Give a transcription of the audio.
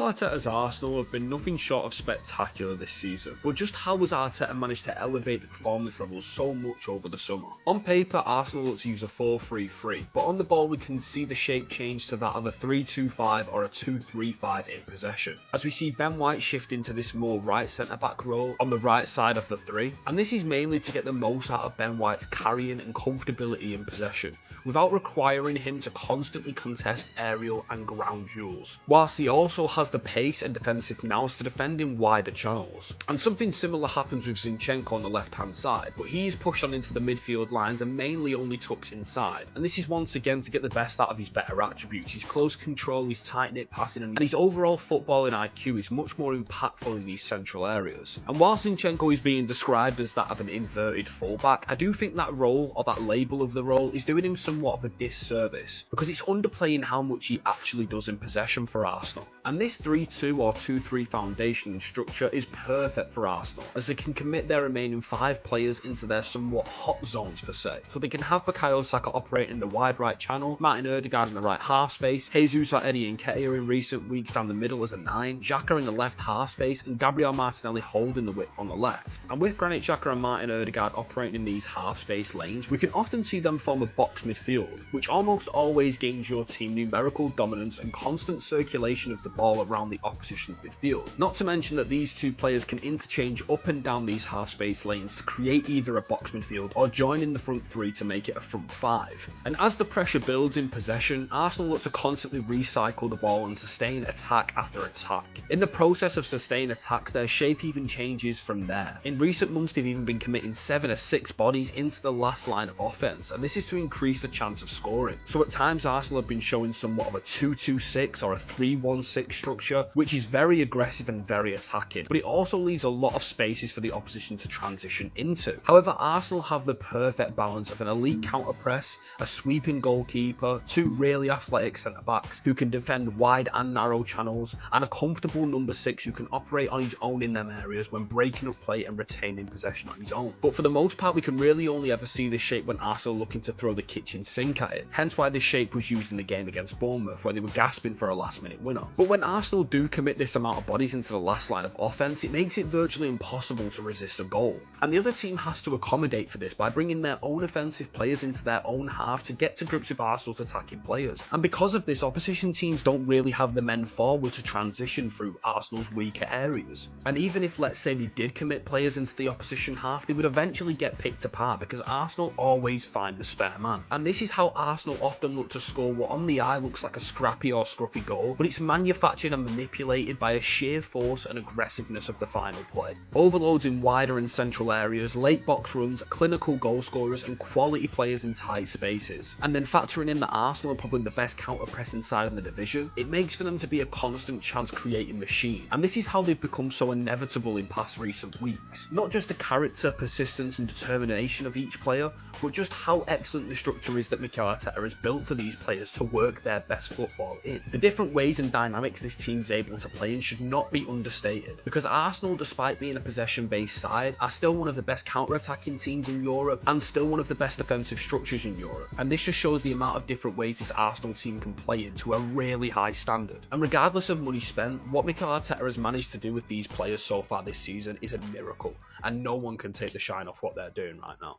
Mikel Arteta's Arsenal have been nothing short of spectacular this season, but just how has Arteta managed to elevate the performance levels so much over the summer? On paper, Arsenal look to use a 4-3-3, but on the ball we can see the shape change to that of a 3-2-5 or a 2-3-5 in possession, as we see Ben White shift into this more right centre-back role on the right side of the three, and this is mainly to get the most out of Ben White's carrying and comfortability in possession, without requiring him to constantly contest aerial and ground duels, whilst he also has the pace and defensive nous to defend in wider channels. And something similar happens with Zinchenko on the left hand side, but he is pushed on into the midfield lines and mainly only tucks inside, and this is once again to get the best out of his better attributes. His close control, his tight knit passing, and his overall footballing IQ is much more impactful in these central areas. And whilst Zinchenko is being described as that of an inverted fullback, I do think that role, or that label of the role, is doing him somewhat of a disservice, because it's underplaying how much he actually does in possession for Arsenal. And this 3-2 or 2-3 foundation and structure is perfect for Arsenal, as they can commit their remaining 5 players into their somewhat hot zones for say. So they can have Bukayo Saka operating in the wide right channel, Martin Odegaard in the right half space, Jesus or Eddie Nketiah in recent weeks down the middle as a 9, Xhaka in the left half space, and Gabriel Martinelli holding the width on the left. And with Granit Xhaka and Martin Odegaard operating in these half space lanes, we can often see them form a box midfield, which almost always gains your team numerical dominance and constant circulation of the ball around the opposition's midfield. Not to mention that these two players can interchange up and down these half space lanes to create either a box midfield or join in the front 3 to make it a front 5. And as the pressure builds in possession, Arsenal look to constantly recycle the ball and sustain attack after attack. In the process of sustained attacks, their shape even changes from there. In recent months they've even been committing 7 or 6 bodies into the last line of offense, and this is to increase the chance of scoring. So at times Arsenal have been showing somewhat of a 2-2-6 or a 3-1-6 structure, which is very aggressive and very attacking, but it also leaves a lot of spaces for the opposition to transition into. However, Arsenal have the perfect balance of an elite counter press, a sweeping goalkeeper, 2 really athletic centre backs who can defend wide and narrow channels, and a comfortable number 6 who can operate on his own in them areas when breaking up play and retaining possession on his own. But for the most part, we can really only ever see this shape when Arsenal are looking to throw the kitchen sink at it, hence why this shape was used in the game against Bournemouth where they were gasping for a last minute winner. But when Arsenal do commit this amount of bodies into the last line of offense, it makes it virtually impossible to resist a goal, and the other team has to accommodate for this by bringing their own offensive players into their own half to get to grips with Arsenal's attacking players. And because of this, opposition teams don't really have the men forward to transition through Arsenal's weaker areas, and even if, let's say, they did commit players into the opposition half, they would eventually get picked apart because Arsenal always find the spare man. And this is how Arsenal often look to score what on the eye looks like a scrappy or scruffy goal, but it's manufactured and manipulated by a sheer force and aggressiveness of the final play. Overloads in wider and central areas, late box runs, clinical goal scorers, and quality players in tight spaces. And then factoring in that Arsenal are probably the best counter pressing side in the division, it makes for them to be a constant chance creating machine. And this is how they've become so inevitable in past recent weeks. Not just the character, persistence and determination of each player, but just how excellent the structure is that Mikel Arteta has built for these players to work their best football in. The different ways and dynamics this team's able to play in should not be understated, because Arsenal, despite being a possession-based side, are still one of the best counter-attacking teams in Europe and still one of the best defensive structures in Europe. And this just shows the amount of different ways this Arsenal team can play it to a really high standard. And regardless of money spent, what Mikel Arteta has managed to do with these players so far this season is a miracle, and no one can take the shine off what they're doing right now.